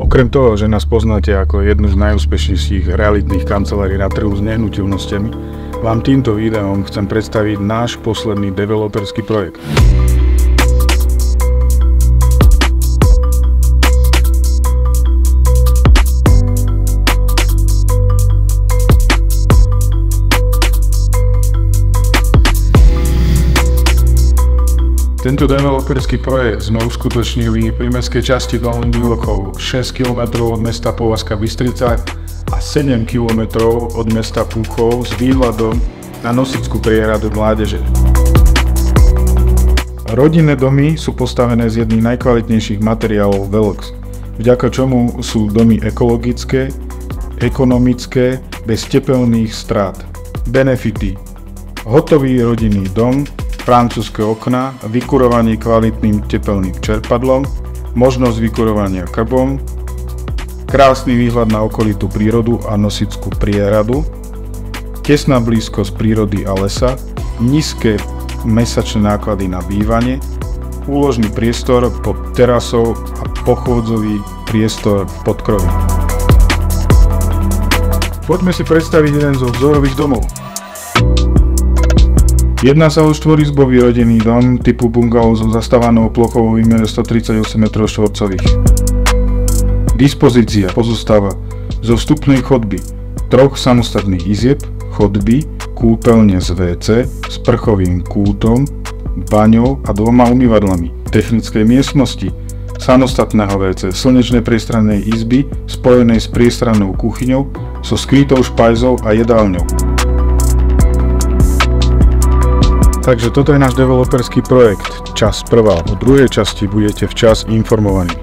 Okrem toho, že nás poznáte ako jednu z najúspešnejších realitných kancelárií na trhu s nehnuteľnosťami, vám týmto videom chcem predstaviť náš posledný developerský projekt. Tento developerský projekt sme uskutočnili pri mestskej časti Dolný Milokov, 6 km od mesta Povazka Bystrica a 7 km od mesta Púchov s výhľadom na Nosickú priehradu Mládeže. Rodinné domy sú postavené z jedných najkvalitnejších materiálov Velox, vďaka čomu sú domy ekologické, ekonomické, bez tepelných strát. Benefity: hotový rodinný dom, francúzske okná, vykurovanie kvalitným tepelným čerpadlom, možnosť vykurovania krbom, krásny výhľad na okolitú prírodu a Nosickú priehradu, tesná blízkosť prírody a lesa, nízke mesačné náklady na bývanie, úložný priestor pod terasou a pochôdzový priestor v podkroví. Poďme si predstaviť jeden zo vzorových domov. Jedná sa o štvorizbový rodinný dom typu bungalov so zastávanou plochou vo výmere 138 m². Dispozícia pozostáva zo vstupnej chodby, 3 samostatných izieb, chodby, kúpeľne z WC, sprchovým kútom, baňou a 2 umývadlami, technickej miestnosti, samostatného WC, slnečnej priestrannej izby spojenej s priestrannou kuchyňou so skrytou špajzou a jedálňou. Takže toto je náš developerský projekt, časť prvá. O druhej časti budete včas informovaní.